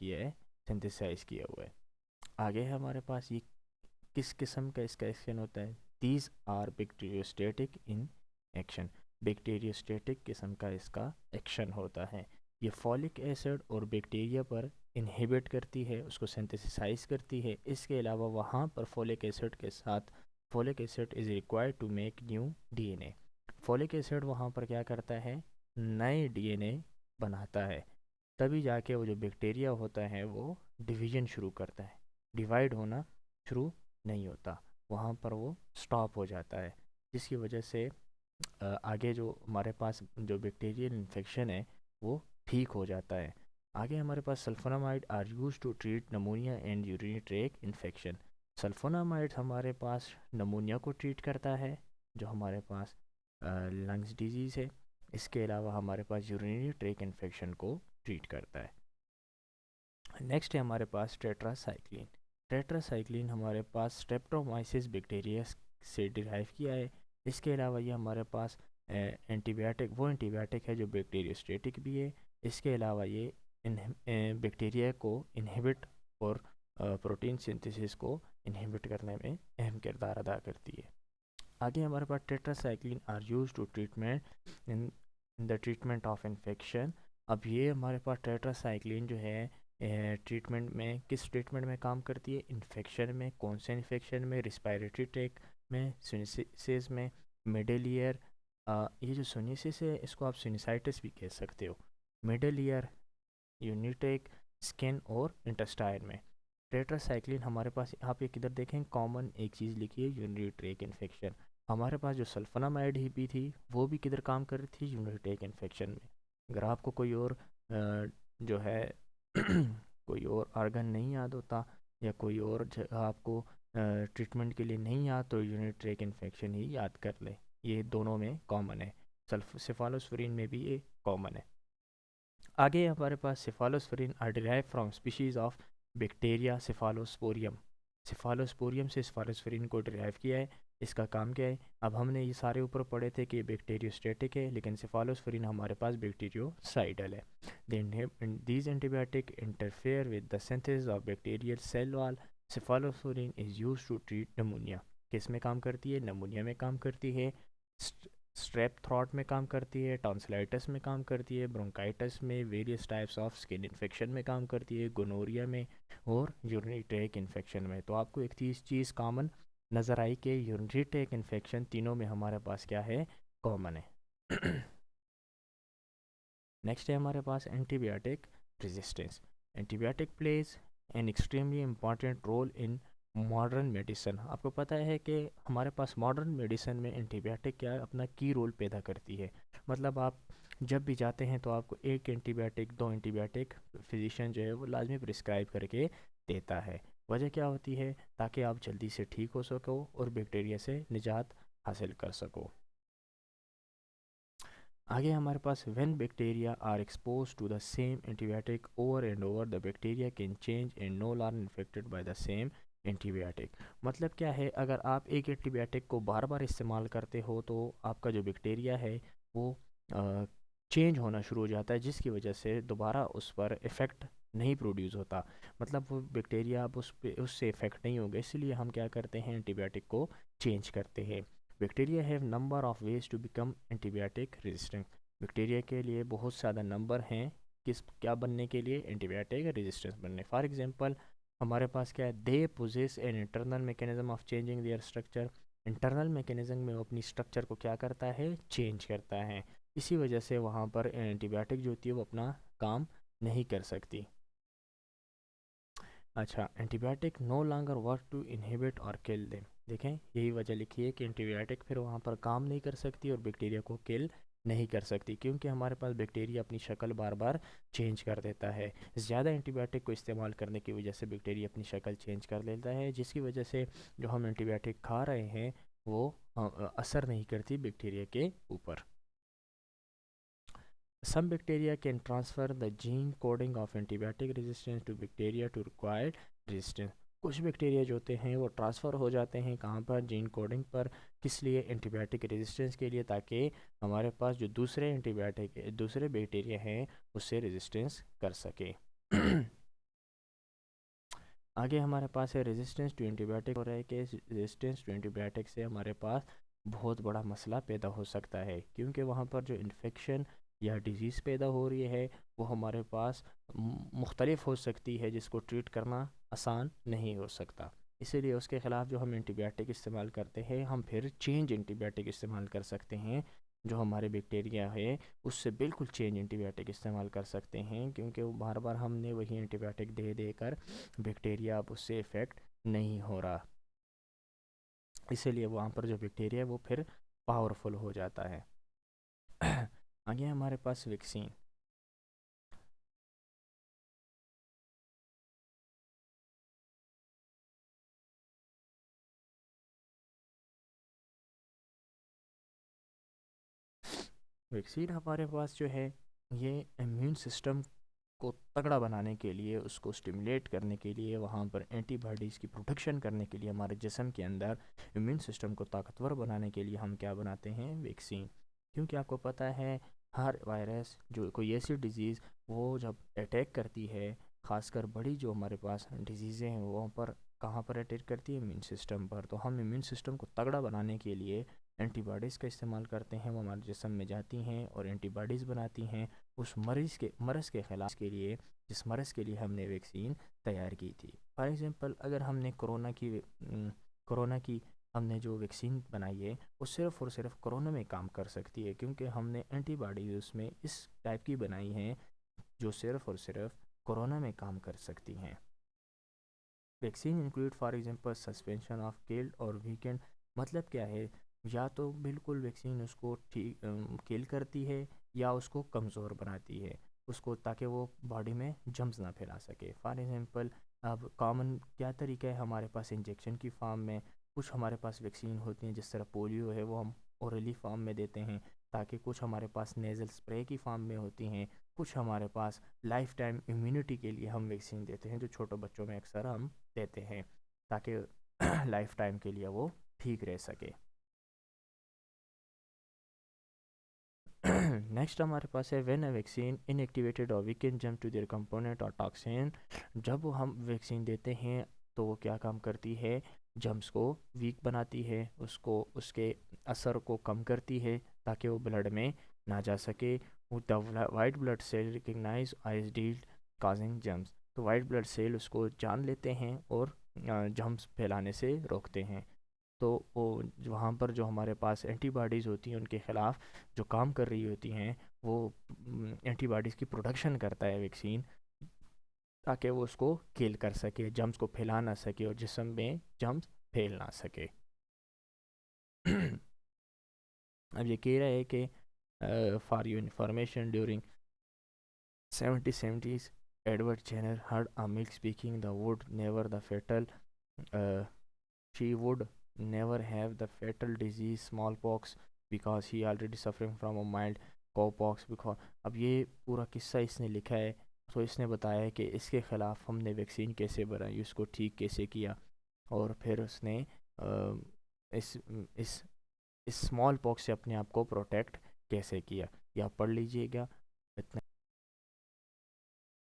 किया है, सिंथेसाइज किया हुआ है। आगे है हमारे पास ये किस किस्म का इसका एक्शन होता है, these are bacteriostatic in action. Bacteriostatic किस्म का इसका एक्शन होता है। ये फॉलिक एसिड और बैक्टीरिया पर इनहिबिट करती है, उसको सिंथेसाइज करती है। इसके अलावा वहाँ पर फॉलिक एसिड के साथ folic acid is required to make new DNA. Folic acid वहाँ पर क्या करता है, नए डीएनए बनाता है। तभी जाके वो जो बैक्टीरिया होता है वो डिवीजन शुरू करता है, डिवाइड होना शुरू नहीं होता, वहाँ पर वो स्टॉप हो जाता है, जिसकी वजह से आगे जो हमारे पास जो बैक्टीरियल इन्फेक्शन है वो ठीक हो जाता है। आगे हमारे पास sulphonamide are use to treat pneumonia and urinary tract infection. Sulphonamide हमारे पास नमोनिया को ट्रीट करता है, जो हमारे पास लंग्स डिजीज़ है। इसके अलावा हमारे पास यूरिनरी ट्रैक इन्फेक्शन को ट्रीट करता है। नेक्स्ट है हमारे पास टेट्रासाइक्लिन। टेट्रासाइक्लिन हमारे पास स्ट्रेप्टोमाइसिस बैक्टीरिया से डिराइव किया है। इसके अलावा ये हमारे पास एंटीबायोटिक, वो एंटीबायोटिक है जो बैक्टीरियोस्टेटिक भी है। इसके अलावा ये बैक्टीरिया को इनहिबिट और प्रोटीन सिंथेसिस को इनहिबिट करने में अहम किरदार अदा करती है। आगे हमारे पास tetracycline are use to treatment in the treatment of infection. अब ये हमारे पास टेट्रासाइक्लिन जो है ट्रीटमेंट में, किस ट्रीटमेंट में काम करती है, इन्फेक्शन में। कौन से इन्फेक्शन में, रिस्पायरेटरी ट्रैक में, सिनिसिस में, मिडल ईयर। ये जो सिनिसिस है इसको आप सिनिसाइटिस भी कह सकते हो। मिडल ईयर, यूनिट्रैक, स्किन और इंटेस्टाइन में। टेट्रासाइक्लिन हमारे पास, आप ये किधर देखें, कॉमन एक चीज़ लिखी है, यूरिनरी ट्रैक इन्फेक्शन। हमारे पास जो सल्फोनामाइड ही भी थी वो भी किधर काम कर रही थी, यूरिनरी ट्रैक इन्फेक्शन में। अगर आपको कोई और जो है कोई और आर्गन नहीं याद होता या कोई और जगह आपको ट्रीटमेंट के लिए नहीं याद, तो यूरिनरी ट्रैक इन्फेक्शन ही याद कर ले। ये दोनों में कॉमन है, सेफालोस्फेरिन में भी ये कॉमन है। आगे हमारे पास cephalosporin are derive from species of bacteria cephalosporium. Cephalosporium से सेफालोस्फेरिन को डिराइव किया है। इसका काम क्या है, अब हमने ये सारे ऊपर पढ़े थे कि बैक्टीरियोस्टेटिक है, लेकिन सेफालोस्फेरिन हमारे पास बैक्टीरियोसाइडल है। These antibiotic interfere with the synthesis of bacterial cell wall. Cephalosporin is use to treat pneumonia. किस में काम करती है, नमोनिया में काम करती है। स्ट्रेप थ्रॉट में काम करती है, टॉन्सिलाइटिस में काम करती है, ब्रोंकाइटिस में, various types of skin infection में काम करती है, गोनोरिया में और यूरिनरी ट्रैक इन्फेक्शन में। तो आपको एक चीज़ कॉमन नज़र आई कि यूरिनरी ट्रैक इन्फेक्शन तीनों में हमारे पास क्या है, कॉमन है। नेक्स्ट है हमारे पास antibiotic resistance. Antibiotic plays an extremely important role in modern medicine. आपको पता है कि हमारे पास मॉडर्न मेडिसन में एंटीबायोटिक क्या अपना की रोल पैदा करती है। मतलब आप जब भी जाते हैं तो आपको एक एंटीबायोटिक, दो एंटीबायोटिक फिजिशियन जो है वो लाजमी प्रिस्क्राइब करके देता है। वजह क्या होती है, ताकि आप जल्दी से ठीक हो सको और बैक्टीरिया से निजात हासिल कर सको। आगे हमारे पास when bacteria are expose to the same antibiotic over and over, the bacteria can change and no longer infected by the same antibiotic. मतलब क्या है, अगर आप एक एंटीबायोटिक को बार बार इस्तेमाल करते हो तो आपका जो बैक्टीरिया है वो चेंज होना शुरू हो जाता है, जिसकी वजह से दोबारा उस पर इफ़ेक्ट नहीं प्रोड्यूस होता। मतलब वो बैक्टीरिया अब उससे इफ़ेक्ट नहीं होगा, इसलिए हम क्या करते हैं, एंटीबायोटिक को चेंज करते हैं। Bacteria have number of ways to become antibiotic resistant. Bacteria के लिए बहुत ज़्यादा नंबर हैं क्या बनने के लिए, एंटीबायोटिक रेजिस्टेंस बनने। फॉर एग्जांपल हमारे पास क्या है, they possess an internal mechanism of changing their structure. Internal mechanism में वो अपनी स्ट्रक्चर को क्या करता है, चेंज करता है। इसी वजह से वहाँ पर एंटीबायोटिक जो होती है वो अपना काम नहीं कर सकती। अच्छा, antibiotic no longer work to inhibit और किल देम। देखें, यही वजह लिखी है कि एंटीबायोटिक फिर वहाँ पर काम नहीं कर सकती और बैक्टीरिया को किल नहीं कर सकती, क्योंकि हमारे पास बैक्टीरिया अपनी शक्ल बार बार चेंज कर देता है। ज़्यादा एंटीबायोटिक को इस्तेमाल करने की वजह से बैक्टीरिया अपनी शक्ल चेंज कर लेता है, जिसकी वजह से जो हम एंटीबायोटिक खा रहे हैं वो असर नहीं करती बैक्टीरिया के ऊपर। Some bacteria can transfer the gene coding of antibiotic resistance to bacteria to required resistance. कुछ बैक्टीरिया जो होते हैं वो ट्रांसफ़र हो जाते हैं कहाँ पर, जीन कोडिंग पर। किस लिए, एंटीबायोटिक रेजिस्टेंस के लिए, ताकि हमारे पास जो दूसरे बैक्टीरिया हैं उससे रेजिस्टेंस कर सके। आगे हमारे पास है रेजिस्टेंस टू एंटीबायोटिक। हो रहा है कि रेजिस्टेंस टू एंटीबायोटिक से हमारे पास बहुत बड़ा मसला पैदा हो सकता है, क्योंकि वहाँ पर जो इन्फेक्शन या डिजीज़ पैदा हो रही है वो हमारे पास मुख्तलिफ हो सकती है, जिसको ट्रीट करना आसान नहीं हो सकता। इसीलिए उसके ख़िलाफ़ जो हम एंटीबायोटिक इस्तेमाल करते हैं, हम फिर चेंज एंटीबायोटिक इस्तेमाल कर सकते हैं। जो हमारे बैक्टीरिया है उससे बिल्कुल चेंज एंटीबायोटिक इस्तेमाल कर सकते हैं, क्योंकि वो बार बार हमने वही एंटीबायोटिक दे देकर बैक्टीरिया अब उससे इफ़ेक्ट नहीं हो रहा। इसीलिए वहाँ पर जो बैक्टीरिया है वो फिर पावरफुल हो जाता है। आगे हमारे पास वैक्सीन। वैक्सीन हमारे पास जो है ये इम्यून सिस्टम को तगड़ा बनाने के लिए, उसको स्टिमुलेट करने के लिए, वहाँ पर एंटीबॉडीज़ की प्रोटेक्शन करने के लिए, हमारे जिस्म के अंदर इम्यून सिस्टम को ताकतवर बनाने के लिए हम क्या बनाते हैं, वैक्सीन। क्योंकि आपको पता है हर वायरस, जो कोई ऐसी डिज़ीज़ वो जब अटैक करती है, ख़ासकर बड़ी जो हमारे पास डिजीज़ें हैं वहाँ पर कहाँ पर अटैक करती है, इम्यून सिस्टम पर। तो हम इम्यून सिस्टम को तगड़ा बनाने के लिए एंटीबॉडीज़ का इस्तेमाल करते हैं। वो हमारे जिस्म में जाती हैं और एंटीबॉडीज़ बनाती हैं उस मरीज़ के ख़िलाफ़ के लिए, जिस मरज़ के लिए हमने वैक्सीन तैयार की थी। फॉर एग्ज़ाम्पल अगर हमने कोरोना की हमने जो वैक्सीन बनाई है वो सिर्फ़ और सिर्फ कोरोना में काम कर सकती है, क्योंकि हमने एंटीबॉडीज़ उसमें इस टाइप की बनाई हैं जो सिर्फ़ और सिर्फ कोरोना में काम कर सकती हैं। Vaccine include for example suspension of killed और वीकेंड। मतलब क्या है, या तो बिल्कुल वैक्सीन उसको ठीक किल करती है या उसको कमज़ोर बनाती है उसको, ताकि वो बॉडी में जम्स ना फैला सके। फॉर एग्जांपल अब कॉमन क्या तरीका है हमारे पास इंजेक्शन की फॉर्म में, कुछ हमारे पास वैक्सीन होती हैं जिस तरह पोलियो है वो हम ओरली फॉर्म में देते हैं, ताकि कुछ हमारे पास नेज़ल स्प्रे की फॉर्म में होती हैं, कुछ हमारे पास लाइफ टाइम इम्यूनिटी के लिए हम वैक्सीन देते हैं जो छोटे बच्चों में अक्सर हम देते हैं, ताकि लाइफ टाइम के लिए वो ठीक रह सके। नेक्स्ट हमारे पास है व्हेन अ वैक्सीन इनएक्टिवेटेड और weakened germs to their component और टॉक्सिन। जब हम वैक्सीन देते हैं तो वो क्या काम करती है, जम्स को वीक बनाती है, उसको उसके असर को कम करती है ताकि वो ब्लड में ना जा सके। The white blood cell recognizes disease causing germs. तो वाइट ब्लड सेल उसको जान लेते हैं और जम्स फैलाने से रोकते हैं। तो वो वहाँ पर जो हमारे पास एंटीबॉडीज़ होती हैं उनके ख़िलाफ़ जो काम कर रही होती हैं, वो एंटीबॉडीज़ की प्रोडक्शन करता है वैक्सीन, ताकि वो उसको किल कर सके, जम्स को फैला ना सके और जिस्म में जम्स फैल ना सके। अब ये कह रहा है कि for you information during 70s Edward Jenner heard a milk speaking the would never the fatal she would never have the fatal disease smallpox because he already suffering from a mild cowpox because। अब ये पूरा किस्सा इसने लिखा है, तो इसने बताया है कि इसके ख़िलाफ़ हमने वैक्सीन कैसे बनाई, उसको ठीक कैसे किया, और फिर उसने इस इस इस स्मॉल पॉक्स से अपने आप को प्रोटेक्ट कैसे किया। या पढ़ लीजिएगा